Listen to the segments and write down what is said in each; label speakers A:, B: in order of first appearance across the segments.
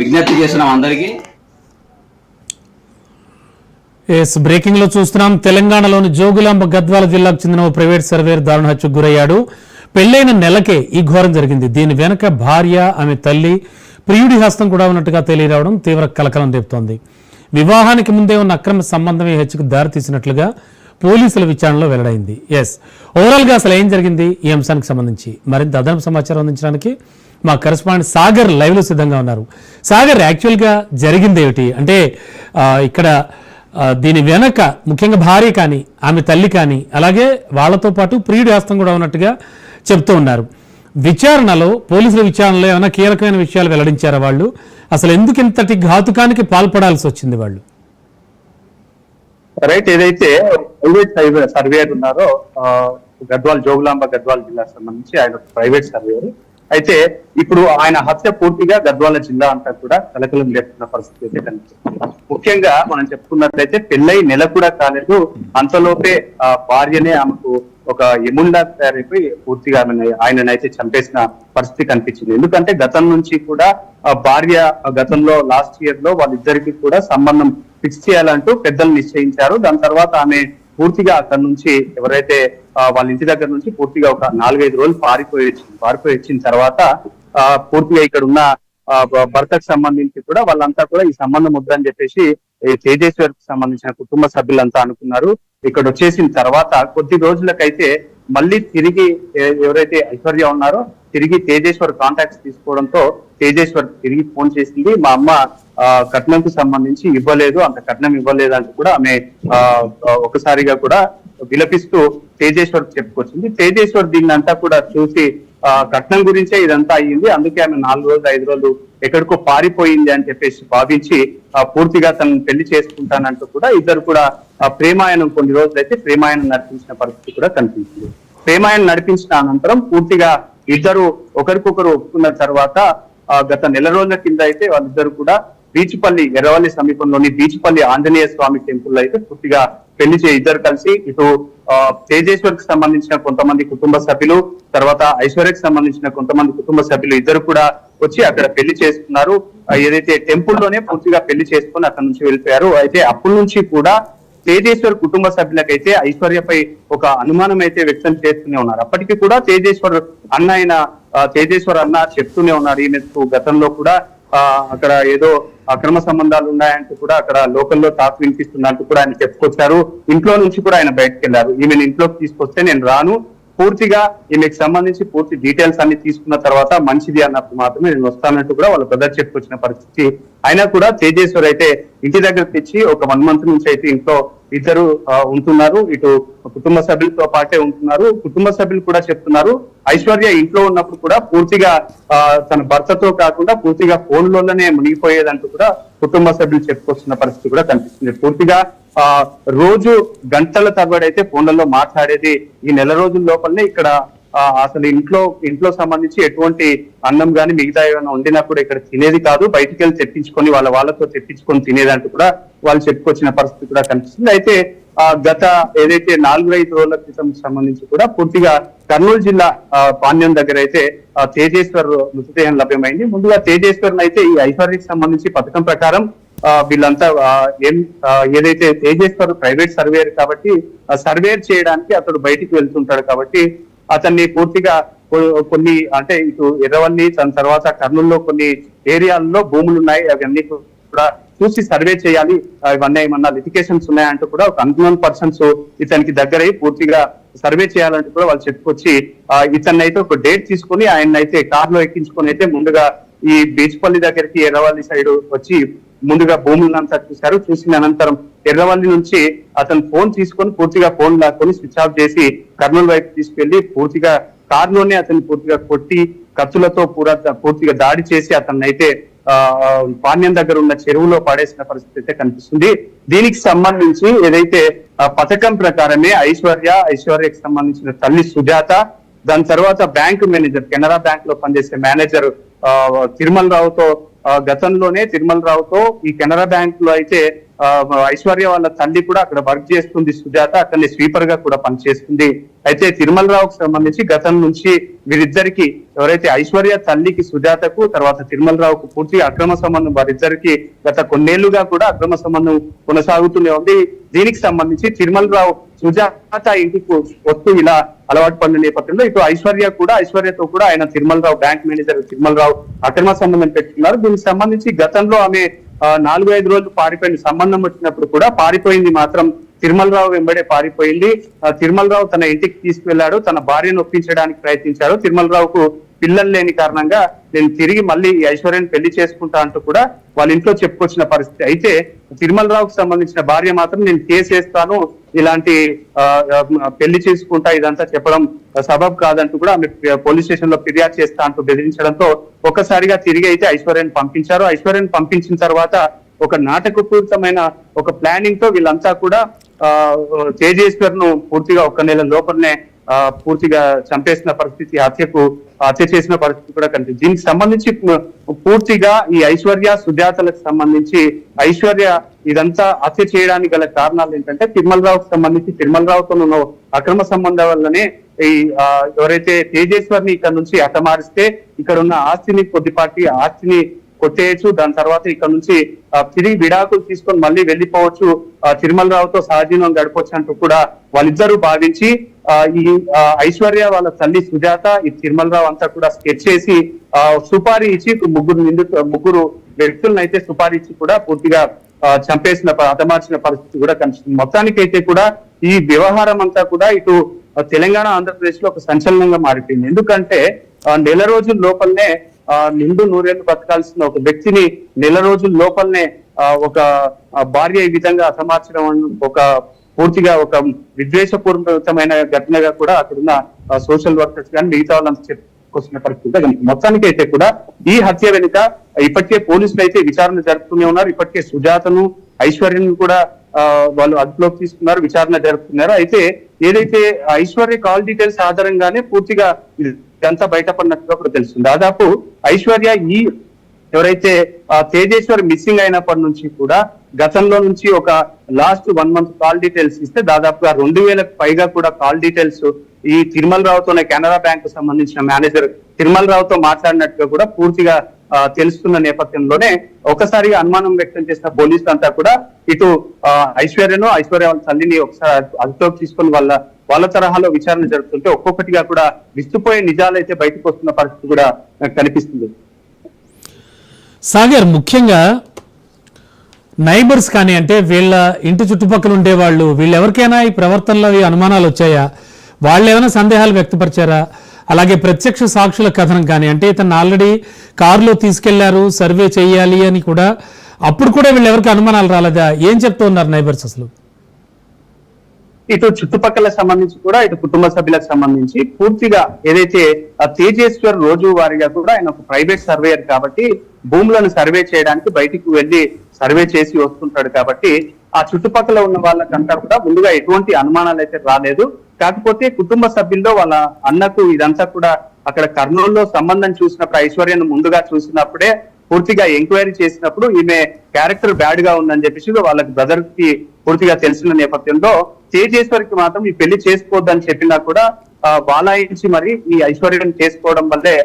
A: విజ్ఞప్తి చేస్తున్నాం అందరికీ.
B: బ్రేకింగ్ లో చూస్తున్నాం. తెలంగాణలోని జోగులాంబ గద్వాల జిల్లాకు చెందిన ఓ ప్రైవేట్ సర్వేయర్ దారుణ హత్యకు గురయ్యాడు. పెళ్లైన నెలకే ఈ ఘోరం జరిగింది. దీని వెనక భార్య, ఆమె తల్లి, ప్రియుడి హస్తం కూడా ఉన్నట్టుగా తెలియరావడం తీవ్ర కలకలం రేపుతోంది. వివాహానికి ముందే ఉన్న అక్రమ సంబంధం ఈ హత్యకు దారితీసినట్లుగా పోలీసుల విచారణలో వెల్లడైంది. ఓవరాల్ గా అసలు ఏం జరిగింది ఈ అంశానికి సంబంధించి మరింత అదనపు సమాచారం అందించడానికి మా కరెస్పాండెంట్ సాగర్ లైవ్ లో సిద్ధంగా ఉన్నారు. సాగర్, యాక్చువల్ గా జరిగింది ఏమిటి అంటే ఇక్కడ దీని వెనక ముఖ్యంగా భార్య కానీ, ఆమె తల్లి కానీ, అలాగే వాళ్లతో పాటు ప్రియుడి హస్తం కూడా ఉన్నట్టుగా చెప్తూ ఉన్నారు. విచారణలో, పోలీసుల విచారణలో ఏమైనా కీలకమైన విషయాలు వెల్లడించారా వాళ్ళు? అసలు ఎందుకు ఇంతటి ఘాతుకానికి పాల్పడాల్సి వచ్చింది వాళ్ళు?
C: రైట్, ఏదైతే ప్రైవేట్ సర్వేయర్ ఉన్నారో గద్వాల్, జోగులాంబ గద్వాల్ జిల్లాకు సంబంధించి ఆయన ప్రైవేట్ సర్వేయర్ అయితే ఇప్పుడు ఆయన హత్య పూర్తిగా గద్వాల జిల్లా అంతా కూడా కలకలం లేపుతున్న పరిస్థితి అయితే కనిపిస్తుంది. ముఖ్యంగా మనం చెప్పుకున్నట్లయితే పెళ్ళై నెల కూడా కాలేదు, అంతలోపే భార్యనే ఆమెకు ఒక ఎముండా తయారైపోయి పూర్తిగా ఆయననైతే చంపేసిన పరిస్థితి కనిపించింది. ఎందుకంటే గతం నుంచి కూడా భార్య గతంలో లాస్ట్ ఇయర్ లో వాళ్ళిద్దరికి కూడా సంబంధం ఫిక్స్ చేయాలంటూ పెద్దలు నిశ్చయించారు. దాని తర్వాత ఆమె పూర్తిగా అక్కడి నుంచి ఎవరైతే వాళ్ళ ఇంటి దగ్గర నుంచి పూర్తిగా ఒక 4-5 రోజులు పారిపోయి వచ్చిన తర్వాత పూర్తిగా ఇక్కడ ఉన్న భర్తకు సంబంధించి కూడా వాళ్ళంతా కూడా ఈ సంబంధం వద్దని చెప్పేసి తేజేశ్వర్ కి సంబంధించిన కుటుంబ సభ్యులంతా అనుకున్నారు. ఇక్కడ వచ్చేసిన తర్వాత కొద్ది రోజులకైతే మళ్ళీ తిరిగి ఎవరైతే ఐశ్వర్య ఉన్నారో తిరిగి తేజేశ్వర్ కాంటాక్ట్స్ తీసుకోవడంతో తేజేశ్వర్ తిరిగి ఫోన్ చేసింది. మా అమ్మ కట్నంకు సంబంధించి ఇవ్వలేదు, అంత కట్నం ఇవ్వలేదు అంటూ కూడా ఆమె ఒకసారిగా కూడా విలపిస్తూ తేజేశ్వర్ చెప్పుకొచ్చింది. తేజేశ్వర్ దీన్ని అంతా కూడా చూసి కట్నం గురించే ఇదంతా అయ్యింది, అందుకే ఆమె 4 రోజులు 5 రోజులు ఎక్కడికో పారిపోయింది అని చెప్పేసి భావించి పూర్తిగా తనను పెళ్లి చేసుకుంటానంటూ కూడా ఇద్దరు కూడా ప్రేమాయణం కొన్ని రోజులు అయితే ప్రేమాయణం నడిపించిన పరిస్థితి కూడా కనిపించింది. ప్రేమాయణం నడిపించిన అనంతరం పూర్తిగా ఇద్దరు ఒకరికొకరు ఒప్పుకున్న తర్వాత గత నెల రోజుల కింద అయితే వాళ్ళిద్దరు కూడా బీచ్పల్లి, ఎర్రవల్లి సమీపంలోని బీచ్పల్లి ఆంజనేయ స్వామి టెంపుల్ అయితే పూర్తిగా పెళ్లి ఇద్దరు కలిసి ఇటు తేజేశ్వర్ కి సంబంధించిన కొంతమంది కుటుంబ సభ్యులు, తర్వాత ఐశ్వర్యకి సంబంధించిన కొంతమంది కుటుంబ సభ్యులు ఇద్దరు కూడా వచ్చి అక్కడ పెళ్లి చేసుకున్నారు. ఏదైతే టెంపుల్ లోనే పూర్తిగా పెళ్లి చేసుకుని అక్కడ నుంచి వెళ్ళిపోయారు. అయితే అప్పటి నుంచి కూడా తేజేశ్వర్ కుటుంబ సభ్యులకైతే ఐశ్వర్యపై ఒక అనుమానం అయితే వ్యక్తం చేస్తూనే ఉన్నారు. అప్పటికి కూడా తేజేశ్వర్ అన్న చెప్తూనే ఉన్నారు ఈమెకు గతంలో కూడా అక్కడ ఏదో అక్రమ సంబంధాలు ఉన్నాయంటూ కూడా అక్కడ లోకల్లో టాక్ వినిపిస్తున్నట్టు కూడా ఆయన చెప్పుకొచ్చారు. ఇంట్లో నుంచి కూడా ఆయన బయటకు వెళ్లారు. ఈమెను ఇంట్లోకి తీసుకొస్తే నేను రాను, పూర్తిగా ఈమెకు సంబంధించి పూర్తి డీటెయిల్స్ అన్ని తీసుకున్న తర్వాత మంచిది అన్నప్పుడు మాత్రమే నేను వస్తానంటూ కూడా వాళ్ళ బ్రదర్ చెప్పుకొచ్చిన పరిస్థితి. అయినా కూడా తేజేశ్వర్ అయితే ఇంటి దగ్గర తెచ్చి ఒక 1 month నుంచి అయితే ఇంట్లో ఇద్దరు ఉంటున్నారు. ఇటు కుటుంబ సభ్యులతో పాటే ఉంటున్నారు. కుటుంబ సభ్యులు కూడా చెప్తున్నారు ఐశ్వర్య ఇంట్లో ఉన్నప్పుడు కూడా పూర్తిగా తన భర్తతో కాకుండా పూర్తిగా ఫోన్లోనే మునిగిపోయేదంటూ కూడా కుటుంబ సభ్యులు చెప్పుకొస్తున్న పరిస్థితి కూడా కనిపిస్తుంది. పూర్తిగా రోజు గంటల తరబడి అయితే ఫోన్లలో మాట్లాడేది. ఈ నెల రోజుల లోపలనే ఇక్కడ అసలు ఇంట్లో సంబంధించి ఎటువంటి అన్నం గాని మిగతా ఏమైనా వండినా కూడా ఇక్కడ తినేది కాదు, బయటికి వెళ్ళి తెప్పించుకొని వాళ్ళతో తెప్పించుకొని తినేదంటూ కూడా వాళ్ళు చెప్పుకొచ్చిన పరిస్థితి కూడా కనిపిస్తుంది. అయితే గత ఏదైతే 4-5 రోజుల క్రితం సంబంధించి కూడా పూర్తిగా కర్నూలు జిల్లా పాణ్యం దగ్గర అయితే తేజేశ్వర్ మృతదేహం లభ్యమైంది. ముందుగా తేజేశ్వర్ అయితే ఈ ఐశ్వర్యకి సంబంధించి పథకం ప్రకారం వీళ్ళంతా ఏదైతే తేజేశ్వర్ ప్రైవేట్ సర్వేయర్ కాబట్టి సర్వేర్ చేయడానికి అతడు బయటికి వెళ్తుంటాడు కాబట్టి అతన్ని పూర్తిగా కొన్ని అంటే ఇటు ఎర్రవల్లి దాని తర్వాత కర్నూలులో కొన్ని ఏరియాల్లో భూములు ఉన్నాయి, అవన్నీ కూడా చూసి సర్వే చేయాలి, ఇవన్నీ ఏమన్నా లిటికేషన్స్ ఉన్నాయంటూ కూడా ఒక అన్‌నోన్ పర్సన్స్ ఇతనికి దగ్గరై పూర్తిగా సర్వే చేయాలంటూ కూడా వాళ్ళు చెప్పుకొచ్చి ఇతన్ని అయితే ఒక డేట్ తీసుకొని ఆయన అయితే కారులో ఎక్కించుకొని అయితే ముందుగా ఈ బీచ్పల్లి దగ్గరికి ఎర్రవల్లి సైడ్ వచ్చి ముందుగా భూములంతా చూశారు. చూసిన అనంతరం ఎర్రవల్లి నుంచి అతను ఫోన్ తీసుకొని పూర్తిగా ఫోన్ లాక్కొని స్విచ్ ఆఫ్ చేసి కర్నూలు వైపు తీసుకెళ్లి పూర్తిగా కారులోనే అతన్ని పూర్తిగా కొట్టి కత్తులతో పూర్తిగా దాడి చేసి అతన్ని అయితే పాణ్యం దగ్గర ఉన్న చెరువులో పడేసిన పరిస్థితి అయితే కనిపిస్తుంది. దీనికి సంబంధించి ఏదైతే పథకం ప్రకారమే ఐశ్వర్యకి సంబంధించిన తల్లి సుజాత, దాని తర్వాత బ్యాంకు మేనేజర్, కెనరా బ్యాంక్ లో పనిచేసే మేనేజర్ తిరుమల రావుతో గతంలోనే తిరుమల రావుతో ఈ కెనరా బ్యాంక్ లో అయితే ఐశ్వర్య వాళ్ళ తల్లి కూడా అక్కడ వర్క్ చేస్తుంది సుజాత, అక్కడనే స్వీపర్ గా కూడా పనిచేస్తుంది. అయితే తిరుమల రావుకు సంబంధించి గతం నుంచి వీరిద్దరికి ఎవరైతే ఐశ్వర్య తల్లికి సుజాతకు తర్వాత తిరుమలరావుకు పూర్తిగా అక్రమ సంబంధం, వారిద్దరికి గత కొన్నేళ్లుగా కూడా అక్రమ సంబంధం కొనసాగుతూనే ఉంది. దీనికి సంబంధించి తిరుమలరావు సుజాత ఇంటికి వస్తూ ఇలా అలవాటు పడిన నేపథ్యంలో ఇటు ఐశ్వర్యతో కూడా ఆయన తిరుమలరావు బ్యాంక్ మేనేజర్ తిరుమలరావు అక్రమ సంబంధం పెట్టుకున్నారు. దీనికి సంబంధించి గతంలో ఆమె 4-5 రోజులు పారిపోయిన సంబంధం వచ్చినప్పుడు కూడా పారిపోయింది మాత్రం తిరుమలరావు వెంబడే పారిపోయింది. తిరుమలరావు తన ఇంటికి తీసుకువెళ్లాడు, తన భార్యను ఒప్పించడానికి ప్రయత్నించాడు. తిరుమలరావుకు పిల్లలు లేని కారణంగా నేను తిరిగి మళ్ళీ ఈ ఐశ్వర్యను పెళ్లి చేసుకుంటా అంటూ కూడా వాళ్ళ ఇంట్లో చెప్పుకొచ్చిన పరిస్థితి. అయితే తిరుమలరావుకు సంబంధించిన భార్య మాత్రం నేను కేసు వేస్తాను, ఇలాంటి పెళ్లి చేసుకుంటా ఇదంతా చెప్పడం సబబ్ కాదంటూ కూడా ఆమె పోలీస్ స్టేషన్ లో ఫిర్యాదు చేస్తా అంటూ బెదిరించడంతో ఒక్కసారిగా తిరిగి అయితే ఐశ్వర్యను పంపించారు. ఐశ్వర్యను పంపించిన తర్వాత ఒక నాటకపూరితమైన ఒక ప్లానింగ్ తో వీళ్ళంతా కూడా తేజేశ్వర్ ను పూర్తిగా 1 నెల లోపలనే పూర్తిగా చంపేసిన పరిస్థితి, హత్య చేసిన పరిస్థితి కూడా కనిపిస్తుంది. దీనికి సంబంధించి పూర్తిగా ఈ ఐశ్వర్య సుజాతలకు సంబంధించి ఐశ్వర్య ఇదంతా హత్య చేయడానికి గల కారణాలు ఏంటంటే తిరుమలరావుకు సంబంధించి తిరుమలరావుతో ఉన్న అక్రమ సంబంధం వల్లనే ఈ ఎవరైతే తేజేశ్వర్ని ఇక్కడ నుంచి హతమారిస్తే ఇక్కడ ఉన్న కొద్దిపాటి ఆస్తిని కొట్టేయచ్చు, దాని తర్వాత ఇక్కడ నుంచి తిరిగి విడాకులు తీసుకొని మళ్ళీ వెళ్లిపోవచ్చు, తిరుమలరావుతో సహజీవనం గడపవచ్చు అంటూ కూడా వాళ్ళిద్దరూ భావించి ఈ ఐశ్వర్య వాళ్ళ తల్లి సుజాత ఈ తిరుమలరావు అంతా కూడా స్కెచ్ చేసి సుపారీ ఇచ్చి ముగ్గురు వ్యక్తులను అయితే సుపారీ ఇచ్చి కూడా పూర్తిగా హతమార్చిన పరిస్థితి కూడా కనిపిస్తుంది. మొత్తానికైతే కూడా ఈ వ్యవహారం అంతా కూడా ఇటు తెలంగాణ ఆంధ్రప్రదేశ్ లో ఒక సంచలనంగా మారిపోయింది. ఎందుకంటే నెల రోజుల లోపలనే నిండు నూరేళ్లు బతకాల్సిన ఒక వ్యక్తిని నెల రోజుల లోపలనే ఒక భార్య ఈ విధంగా హతమార్చడం ఒక పూర్తిగా ఒక విద్వేషపూరితమైన ఘటనగా కూడా అక్కడున్న సోషల్ వర్కర్స్ కానీ మిగతా వాళ్ళంతా చెప్పుకొస్తున్న పరిస్థితి. మొత్తానికి అయితే కూడా ఈ హత్య వెనుక ఇప్పటికే పోలీసులు అయితే విచారణ జరుపుతూనే ఉన్నారు. ఇప్పటికే సుజాతను ఐశ్వర్యను కూడా వాళ్ళు అదుపులోకి తీసుకున్నారు, విచారణ జరుపుతున్నారు. అయితే ఏదైతే ఐశ్వర్య కాల్ డీటెయిల్స్ ఆధారంగానే పూర్తిగా ఇదంతా బయటపడినట్టుగా కూడా తెలుస్తుంది. దాదాపు ఐశ్వర్య ఎవరైతే తేజేశ్వర్ మిస్సింగ్ అయినప్పటి నుంచి కూడా గతంలో నుంచి ఒక లాస్ట్ 1 మంత్ కాల్ డీటెయిల్స్ ఇస్తే దాదాపుగా 2000కు పైగా కూడా కాల్ డీటెయిల్స్ ఈ తిరుమలరావుతోనే కెనరా బ్యాంక్ సంబంధించిన మేనేజర్ తిరుమలరావుతో మాట్లాడినట్టుగా కూడా పూర్తిగా తెలుస్తున్న నేపథ్యంలోనే ఒకసారిగా అనుమానం వ్యక్తం చేసిన పోలీసులు అంతా కూడా ఇటు ఐశ్వర్య వాళ్ళ తల్లిని ఒకసారి అదుపులోకి తీసుకొని వాళ్ళ తరహాలో విచారణ జరుగుతుంటే ఒక్కొక్కటిగా కూడా విస్తుపోయే నిజాలు అయితే బయటకు వస్తున్న పరిస్థితి కూడా కనిపిస్తుంది.
B: సాగర్, ముఖ్యంగా నైబర్స్ కానీ అంటే వీళ్ళ ఇంటి చుట్టుపక్కల ఉండే వాళ్ళు వీళ్ళెవరికైనా ఈ ప్రవర్తనలో ఈ అనుమానాలు వచ్చాయా? వాళ్ళు ఏమైనా సందేహాలు వ్యక్తపరిచారా? అలాగే ప్రత్యక్ష సాక్షుల కథనం కానీ అంటే ఇతను ఆల్రెడీ కారులో తీసుకెళ్లారు సర్వే చేయాలి అని కూడా అప్పుడు కూడా వీళ్ళు ఎవరికి అనుమానాలు రాలేదా? ఏం చెప్తూ ఉన్నారు నైబర్స్ అసలు?
C: ఇటు చుట్టుపక్కల సంబంధించి కూడా ఇటు కుటుంబ సభ్యులకు సంబంధించి పూర్తిగా ఏదైతే తేజేశ్వర్ రోజు వారిగా కూడా ఆయన ఒక ప్రైవేట్ సర్వేయర్ కాబట్టి భూములను సర్వే చేయడానికి బయటికి వెళ్లి సర్వే చేసి వస్తుంటాడు కాబట్టి ఆ చుట్టుపక్కల ఉన్న వాళ్ళకంతా కూడా ముందుగా ఎటువంటి అనుమానాలు అయితే రాలేదు. కాకపోతే కుటుంబ సభ్యుల్లో వాళ్ళ అన్నకు ఇదంతా కూడా అక్కడ కర్నూలులో సంబంధం చూసినప్పుడు ఐశ్వర్యను ముందుగా చూసినప్పుడే పూర్తిగా ఎంక్వైరీ చేసినప్పుడు ఈమె క్యారెక్టర్ బ్యాడ్ గా ఉందని చెప్పేసి వాళ్ళకి బ్రదర్ కి పూర్తిగా తెలిసిన నేపథ్యంలో తేజేశ్వరికి మాత్రం ఈ పెళ్లి చేసుకోవద్దని చెప్పినా కూడా వాలాయించి మరి ఈ ఐశ్వర్యం చేసుకోవడం వల్లే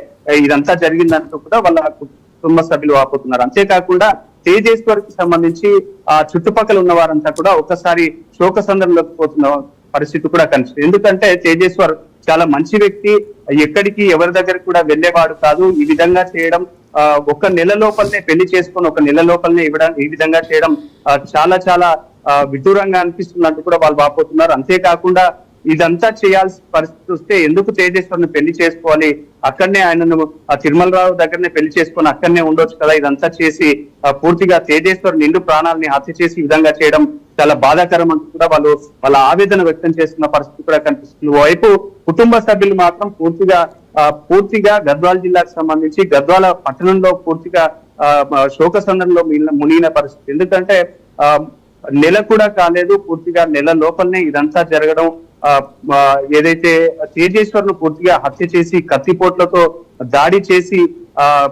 C: ఇదంతా జరిగిందంటూ కూడా వాళ్ళ కుటుంబ సభ్యులు వాపోతున్నారు. అంతేకాకుండా తేజేశ్వరికి సంబంధించి ఆ చుట్టుపక్కల ఉన్న వారంతా కూడా ఒకసారి శోకసంద్రంలోకి పోతున్న పరిస్థితి కూడా కనిపిస్తుంది. ఎందుకంటే తేజేశ్వర్ చాలా మంచి వ్యక్తి, ఎక్కడికి ఎవరి దగ్గరికి కూడా వెళ్లేవాడు కాదు. ఈ విధంగా చేయడం 1 నెల లోపలనే పెళ్లి చేసుకొని 1 నెల లోపలనే ఈ విధంగా చేయడం చాలా చాలా విదూరంగా అనిపిస్తున్నట్టు కూడా వాళ్ళు వాపోతున్నారు. అంతేకాకుండా ఇదంతా చేయాల్సిన పరిస్థితి వస్తే ఎందుకు తేజేశ్వర్ని పెళ్లి చేసుకోవాలి, అక్కడనే ఆయనను తిరుమలరావు దగ్గరనే పెళ్లి చేసుకొని అక్కడనే ఉండొచ్చు కదా, ఇదంతా చేసి పూర్తిగా తేజేశ్వర్ నిండు ప్రాణాలని హత్య చేసి ఈ విధంగా చేయడం చాలా బాధాకరం అంటూ కూడా వాళ్ళ ఆవేదన వ్యక్తం చేస్తున్న పరిస్థితి కూడా కనిపిస్తుంది. ఓవైపు కుటుంబ సభ్యులు మాత్రం పూర్తిగా గద్వాల జిల్లాకు సంబంధించి గద్వాల పట్టణంలో పూర్తిగా శోకసంద్రంలో మునిగిన పరిస్థితి. ఎందుకంటే నెల కూడా కాలేదు, పూర్తిగా నెల లోపలనే ఇదంతా జరగడం ఆ, ఆ, ఏదైతే తేజేశ్వర్ను పూర్తిగా హత్య చేసి కత్తిపోట్లతో దాడి చేసి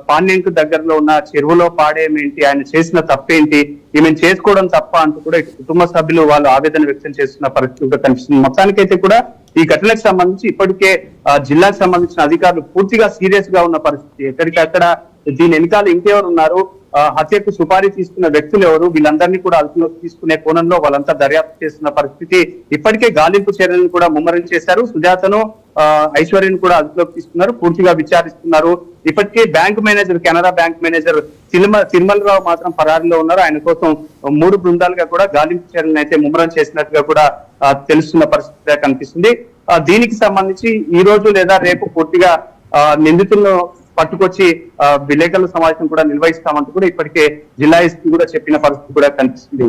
C: పాణ్యంకు దగ్గరలో ఉన్న చెరువులో పాడేమేంటి, ఆయన చేసిన తప్పేంటి, ఈమెను చేసుకోవడం తప్ప అంటూ కూడా ఇటు కుటుంబ సభ్యులు వాళ్ళు ఆవేదన వ్యక్తం చేస్తున్న పరిస్థితి కనిపిస్తుంది. మొత్తానికైతే కూడా ఈ ఘటనకు సంబంధించి ఇప్పటికే జిల్లాకు సంబంధించిన అధికారులు పూర్తిగా సీరియస్ గా ఉన్న పరిస్థితి. ఎక్కడికక్కడ దీని వెనకాల ఇంకెవరు ఉన్నారు, హత్యకు సుపారీ తీసుకున్న వ్యక్తులు ఎవరు, వీళ్ళందరినీ కూడా అదుపులోకి తీసుకునే కోణంలో వాళ్ళంతా దర్యాప్తు చేస్తున్న పరిస్థితి. ఇప్పటికే గాలింపు చర్యలను కూడా ముమ్మరం చేశారు. సుజాతను ఐశ్వర్యను కూడా అదుపులోకి తీసుకున్నారు, పూర్తిగా విచారిస్తున్నారు. ఇప్పటికే bank manager, Canara bank manager Tirumalarao మాత్రం పరారీలో ఉన్నారు. ఆయన కోసం 3 బృందాలుగా కూడా గాలింపు చర్యలను అయితే ముమ్మరం చేసినట్టుగా కూడా తెలుస్తున్న పరిస్థితి కనిపిస్తుంది. దీనికి సంబంధించి ఈ రోజు లేదా రేపు పూర్తిగా నిందితులను పట్టుకొచ్చి విలేకరుల సమావేశం కూడా నిర్వహిస్తామంటూ కూడా ఇప్పటికే జిల్లా ఎస్పీ కూడా చెప్పిన పరిస్థితి కూడా కనిపిస్తుంది.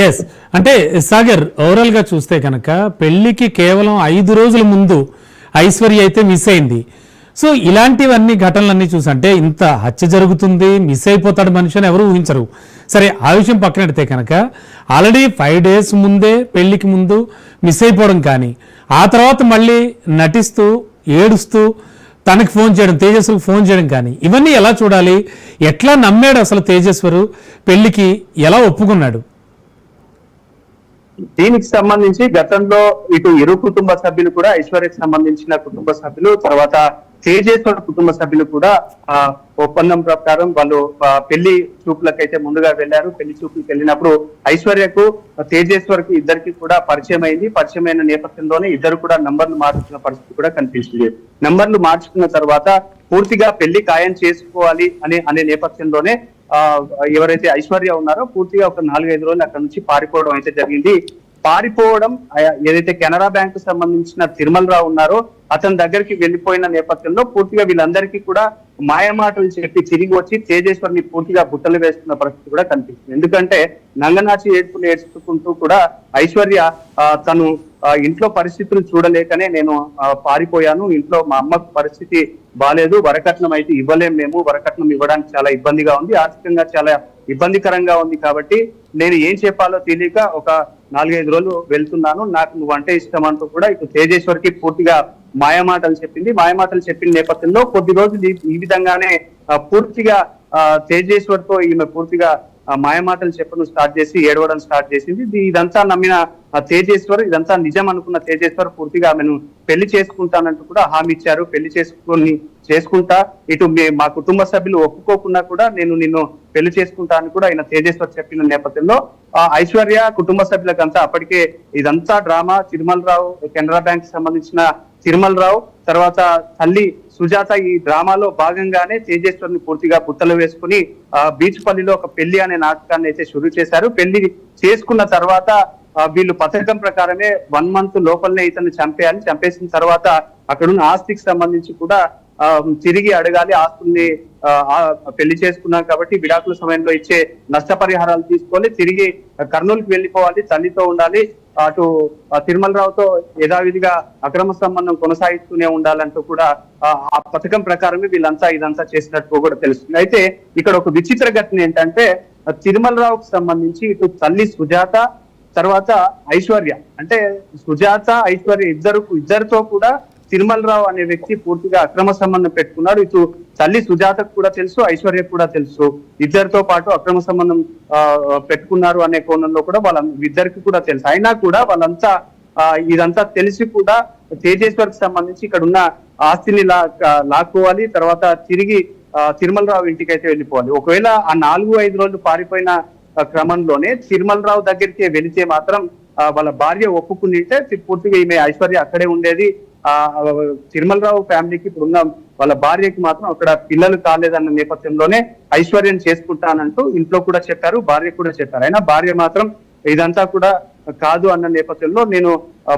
B: ఎస్, అంటే సాగర్, ఓవరాల్ గా చూస్తే కనుక పెళ్లికి కేవలం 5 రోజుల ముందు ఐశ్వర్య అయితే మిస్ అయింది. సో ఇలాంటివన్నీ ఘటనలన్నీ చూసంటే ఇంత హత్య జరుగుతుంది, మిస్ అయిపోతాడు మనిషి అని ఎవరు ఊహించరు. సరే, ఆ విషయం పక్కన పెడితే కనుక ఆల్రెడీ 5 days ముందే పెళ్లికి ముందు మిస్ అయిపోవడం, కానీ ఆ తర్వాత మళ్ళీ నటిస్తూ ఏడుస్తూ తనకి ఫోన్ చేయడం, తేజస్వరికి ఫోన్ చేయడం, కానీ ఇవన్నీ ఎలా చూడాలి? ఎట్లా నమ్మాడు అసలు తేజస్వరు? పెళ్లికి ఎలా ఒప్పుకున్నాడు?
C: దీనికి సంబంధించి గతంలో ఇటు ఇరు కుటుంబ సభ్యులు కూడా, ఐశ్వర్యకు సంబంధించిన కుటుంబ సభ్యులు, తర్వాత తేజేశ్వర్ కుటుంబ సభ్యులు కూడా ఒప్పందం ప్రకారం వాళ్ళు పెళ్లి చూపులకైతే ముందుగా వెళ్లారు. పెళ్లి చూపులకు వెళ్ళినప్పుడు ఐశ్వర్యకు తేజేశ్వర్కి ఇద్దరికి కూడా పరిచయం అయింది. పరిచయమైన నేపథ్యంలోనే ఇద్దరు కూడా నంబర్లు మార్చుకున్న పరిస్థితి కూడా కనిపిస్తుంది. నంబర్లు మార్చుకున్న తర్వాత పూర్తిగా పెళ్లి ఖాయం చేసుకోవాలి అనే నేపథ్యంలోనే ఎవరైతే ఐశ్వర్య ఉన్నారో పూర్తిగా ఒక 4-5 రోజులు అక్కడ నుంచి పారిపోవడం అయితే జరిగింది. పారిపోవడం ఏదైతే కెనరా బ్యాంకు సంబంధించిన తిరుమలరావు ఉన్నారో అతని దగ్గరికి వెళ్ళిపోయిన నేపథ్యంలో పూర్తిగా వీళ్ళందరికీ కూడా మాయమాటలు చెప్పి తిరిగి వచ్చి తేజేశ్వర్ని పూర్తిగా బుట్టలు వేస్తున్న పరిస్థితి కూడా కనిపిస్తుంది. ఎందుకంటే నంగనాచి ఏడ్పులు ఏడ్చుకుంటూ కూడా ఐశ్వర్య తను ఇంట్లో పరిస్థితులు చూడలేకనే నేను పారిపోయాను, ఇంట్లో మా అమ్మకు పరిస్థితి బాలేదు, వరకట్నం అయితే ఇవ్వలేం, మేము వరకట్నం ఇవ్వడానికి చాలా ఇబ్బందిగా ఉంది, ఆర్థికంగా చాలా ఇబ్బందికరంగా ఉంది, కాబట్టి నేను ఏం చెప్పాలో తెలియక ఒక 4-5 రోజులు వెళ్తున్నాను, నాకు నువ్వు అంటే ఇష్టం అంటూ కూడా ఇటు తేజేశ్వర్కి పూర్తిగా మాయమాటలు చెప్పింది. మాయమాటలు చెప్పిన నేపథ్యంలో కొద్ది రోజులు ఈ విధంగానే పూర్తిగా తేజేశ్వర్తో ఈమె పూర్తిగా మాయమాటలు చెప్పడం స్టార్ట్ చేసి ఏడవడం స్టార్ట్ చేసింది. ఇదంతా నమ్మిన తేజేశ్వర్, ఇదంతా నిజం అనుకున్న తేజేశ్వర్ పూర్తిగా ఆమెను పెళ్లి చేసుకుంటానంటూ కూడా హామీ ఇచ్చారు. పెళ్లి చేసుకుంటా, ఇటు మా కుటుంబ సభ్యులు ఒప్పుకోకున్నా కూడా నేను నిన్ను పెళ్లి చేసుకుంటా అని కూడా ఆయన తేజేశ్వర్ చెప్పిన నేపథ్యంలో ఐశ్వర్య కుటుంబ సభ్యులకంతా అప్పటికే ఇదంతా డ్రామా, తిరుమలరావు, కెనరా బ్యాంక్ సంబంధించిన తిరుమలరావు, తర్వాత తల్లి సుజాత ఈ డ్రామాలో భాగంగానే తేజేశ్వర్ని పూర్తిగా బుట్టలు వేసుకుని బీచ్ పల్లిలో ఒక పెళ్లి అనే నాటకాన్ని అయితే షురూ చేశారు. పెళ్లి చేసుకున్న తర్వాత వీళ్ళు పథకం ప్రకారమే 1 month లోపలనే ఇతన్ని చంపేయాలి, చంపేసిన తర్వాత అక్కడున్న ఆస్తికి సంబంధించి కూడా తిరిగి అడగాలి, ఆస్తుల్ని పెళ్లి చేసుకున్నాం కాబట్టి విడాకుల సమయంలో ఇచ్చే నష్టపరిహారాలు తీసుకోవాలి, తిరిగి కర్నూలుకి వెళ్ళిపోవాలి, తల్లితో ఉండాలి, అటు తిరుమలరావుతో యథావిధిగా అక్రమ సంబంధం కొనసాగిస్తూనే ఉండాలంటూ కూడా ఆ పథకం ప్రకారమే వీళ్ళంతా ఇదంతా చేసినట్టు కూడా తెలుస్తుంది. అయితే ఇక్కడ ఒక విచిత్ర ఘటన ఏంటంటే తిరుమలరావుకు సంబంధించి ఇటు తల్లి సుజాత, తర్వాత ఐశ్వర్య, అంటే సుజాత ఐశ్వర్య ఇద్దరితో కూడా తిరుమలరావు అనే వ్యక్తి పూర్తిగా అక్రమ సంబంధం పెట్టుకున్నాడు. ఇటు తల్లి సుజాతకు కూడా తెలుసు, ఐశ్వర్యకు కూడా తెలుసు, ఇద్దరితో పాటు అక్రమ సంబంధం పెట్టుకున్నారు అనే కోణంలో కూడా ఇద్దరికి కూడా తెలుసు. అయినా కూడా వాళ్ళంతా ఇదంతా తెలిసి కూడా తేజేశ్వర్కి సంబంధించి ఇక్కడ ఉన్న ఆస్తిని లాక్కోవాలి, తర్వాత తిరిగి తిరుమలరావు ఇంటికి అయితే వెళ్ళిపోవాలి. ఒకవేళ ఆ 4-5 రోజులు పారిపోయిన క్రమంలోనే తిరుమలరావు దగ్గరికి వెళితే మాత్రం వాళ్ళ భార్య ఒప్పుకుంటే పూర్తిగా ఈమె ఐశ్వర్య అక్కడే ఉండేది. తిరుమలరావు ఫ్యామిలీకి ఇప్పుడున్న వాళ్ళ భార్యకి మాత్రం అక్కడ పిల్లలు కాలేదన్న నేపథ్యంలోనే ఐశ్వర్యం చేసుకుంటానంటూ ఇంట్లో కూడా చెప్పారు, భార్య కూడా చెప్పారు. అయినా భార్య మాత్రం ఇదంతా కూడా కాదు అన్న నేపథ్యంలో నేను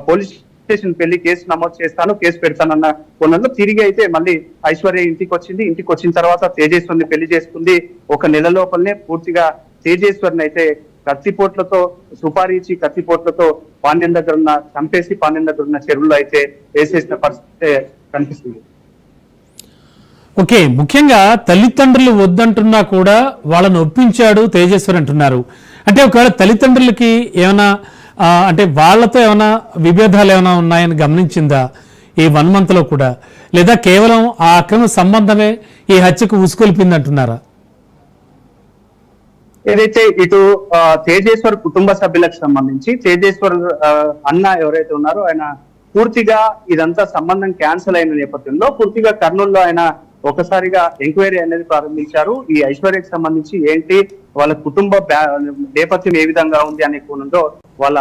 C: పోలీస్ స్టేషన్ పెళ్లి కేసు నమోదు చేస్తాను, కేసు పెడతానన్న కోణంలో తిరిగి అయితే మళ్ళీ ఐశ్వర్య ఇంటికి వచ్చింది. ఇంటికి వచ్చిన తర్వాత తేజేశ్వర్ని పెళ్లి చేసుకుంది. 1 నెల లోపలనే పూర్తిగా తేజేశ్వర్ని అయితే కత్తిపోట్లతో సుపారీ ఇచ్చి కత్తిపోట్లతో పాండ్యం దగ్గర ఉన్న చంపేసి పాండ్యం దగ్గర ఉన్న చెరువులో అయితే వేసేసిన పరిస్థితి కనిపిస్తుంది.
B: ఓకే, ముఖ్యంగా తల్లిదండ్రులు వద్దంటున్నా కూడా వాళ్ళని ఒప్పించాడు తేజేశ్వర్ అంటున్నారు. అంటే ఒకవేళ తల్లిదండ్రులకి ఏమైనా అంటే వాళ్ళతో ఏమైనా విభేదాలు ఏమైనా ఉన్నాయని గమనించిందా ఈ 1 month లో కూడా, లేదా కేవలం ఆ అక్రమ సంబంధమే ఈ హత్యకు ఉసుకొల్పింది అంటున్నారా?
C: ఏదైతే ఇటు తేజేశ్వర్ కుటుంబ సభ్యులకు సంబంధించి తేజేశ్వర్ అన్న ఎవరైతే ఉన్నారో ఆయన పూర్తిగా ఇదంతా సంబంధం క్యాన్సిల్ అయిన నేపథ్యంలో పూర్తిగా కర్నూలులో ఆయన ఒకసారిగా ఎంక్వైరీ అనేది ప్రారంభించారు. ఈ ఐశ్వర్యకి సంబంధించి ఏంటి, వాళ్ళ కుటుంబ నేపథ్యం ఏ విధంగా ఉంది అనే కోణంలో వాళ్ళ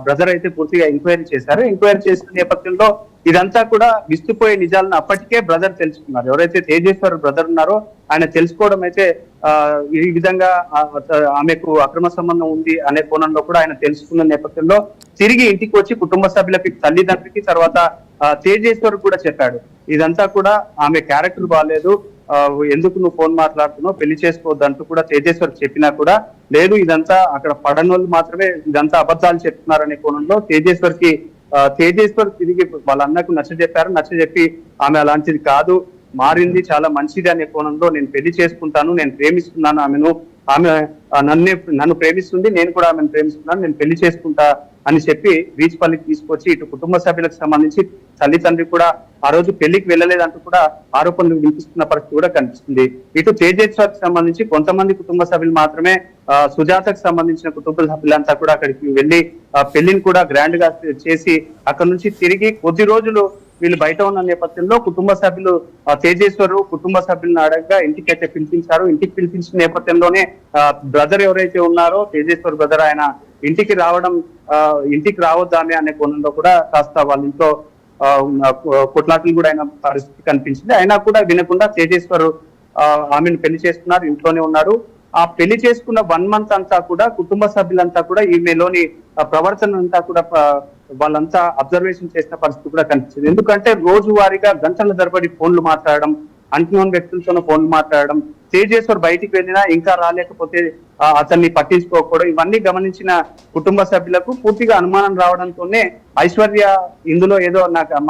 C: బ్రదర్ అయితే పూర్తిగా ఎంక్వైరీ చేశారు. ఎంక్వైరీ చేసిన నేపథ్యంలో ఇదంతా కూడా విస్తుపోయే నిజాలను అప్పటికే బ్రదర్ తెలుసుకున్నారు. ఎవరైతే తేజేశ్వర్ బ్రదర్ ఉన్నారో ఆయన తెలుసుకోవడం అయితే ఈ విధంగా ఆమెకు అక్రమ సంబంధం ఉంది అనే కోణంలో కూడా ఆయన తెలుసుకున్న నేపథ్యంలో తిరిగి ఇంటికి వచ్చి కుటుంబ సభ్యులకి, తల్లిదండ్రులకి, తర్వాత తేజేశ్వర్ కూడా చెప్పాడు. ఇదంతా కూడా ఆమె క్యారెక్టర్ బాగాలేదు, ఎందుకు నువ్వు ఫోన్ మాట్లాడుతున్నావు, పెళ్లి చేసుకోవద్దు అంటూ కూడా తేజేశ్వర్ చెప్పినా కూడా లేదు, ఇదంతా అక్కడ పడనోళ్ళు మాత్రమే ఇదంతా అబద్ధాలు చెప్తున్నారనే కోణంలో తేజేశ్వర్ తిరిగి వాళ్ళ అన్నకు నచ్చజెప్పి ఆమె అలాంటిది కాదు, మారింది, చాలా మంచిది అనే కోణంలో నేను పెళ్లి చేసుకుంటాను, నేను ప్రేమిస్తున్నాను ఆమెను, ఆమె నన్ను ప్రేమిస్తుంది, నేను కూడా ఆమెను ప్రేమిస్తున్నాను, నేను పెళ్లి చేసుకుంటా అని చెప్పి బీచ్పల్లికి తీసుకొచ్చి ఇటు కుటుంబ సభ్యులకు సంబంధించి తల్లిదండ్రి కూడా ఆ రోజు పెళ్లికి వెళ్ళలేదంటూ కూడా ఆరోపణలు వినిపిస్తున్న పరిస్థితి కూడా కనిపిస్తుంది. ఇటు తేజేశ్వర్కి సంబంధించి కొంతమంది కుటుంబ సభ్యులు మాత్రమే, సుజాతకు సంబంధించిన కుటుంబ సభ్యులంతా కూడా అక్కడికి వెళ్లి పెళ్లిని కూడా గ్రాండ్ గా చేసి అక్కడ నుంచి తిరిగి కొద్ది రోజులు వీళ్ళు బయట ఉన్న నేపథ్యంలో కుటుంబ సభ్యులు తేజేశ్వరు కుటుంబ సభ్యులను అడగగా ఇంటికి అయితే పిలిపించారు. ఇంటికి పిలిపించిన నేపథ్యంలోనే బ్రదర్ ఎవరైతే ఉన్నారో తేజేశ్వర్ బ్రదర్ ఆయన ఇంటికి రావద్దామే అనే కోణంలో కూడా కాస్త వాళ్ళ ఇంట్లో కొట్లాటలు కూడా అయిన పరిస్థితి కనిపించింది. అయినా కూడా వినకుండా తేజేశ్వర్ ఆమెను పెళ్లి చేసుకున్నారు, ఇంట్లోనే ఉన్నారు. ఆ పెళ్లి చేసుకున్న 1 month అంతా కూడా కుటుంబ సభ్యులంతా కూడా ఈమెలోని ప్రవర్తన అంతా కూడా వాళ్ళంతా అబ్జర్వేషన్ చేసిన పరిస్థితి కూడా కనిపించింది. ఎందుకంటే రోజువారీగా గంటల తరబడి ఫోన్లు మాట్లాడడం, అంటున్న వ్యక్తులతో ఫోన్లు మాట్లాడడం, తేజేశ్వర్ బయటికి వెళ్ళినా ఇంకా రాలేకపోతే అతన్ని పట్టించుకోకపోవడం, ఇవన్నీ గమనించిన కుటుంబ సభ్యులకు పూర్తిగా అనుమానం రావడంతోనే ఐశ్వర్య ఇందులో ఏదో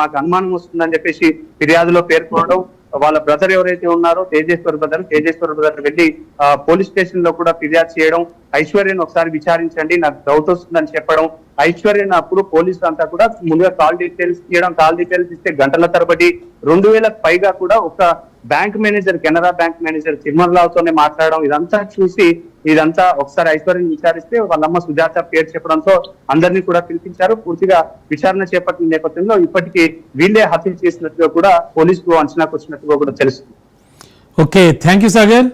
C: మాకు అనుమానం వస్తుందని చెప్పేసి ఫిర్యాదులో పేర్కొనడం, వాళ్ళ బ్రదర్ ఎవరైతే ఉన్నారో తేజేశ్వర్ బ్రదర్ వెళ్ళి పోలీస్ స్టేషన్ లో కూడా ఫిర్యాదు చేయడం, ఐశ్వర్యను ఒకసారి విచారించండి, నాకు డౌట్ వస్తుందని చెప్పడం, ఐశ్వర్యను అప్పుడు పోలీసులు అంతా కూడా ముందుగా కాల్ డీటెయిల్స్ ఇస్తే గంటల తరబడి 2000కు పైగా కూడా ఒక bank manager, Canara bank manager తిరుమలరావుతోనే మాట్లాడడం, ఇదంతా చూసి ఇదంతా ఒకసారి ఐశ్వర్యని విచారిస్తే వాళ్ళమ్మ సుజాత పేరు చెప్పడంతో అందరినీ కూడా పిలిపించారు. పూర్తిగా విచారణ చేపట్టిన నేపథ్యంలో ఇప్పటికీ వీళ్ళే హత్య చేసినట్టుగా కూడా పోలీసులు అంచనాకు వచ్చినట్టుగా కూడా తెలుస్తుంది.
B: Okay, thank you Sagar.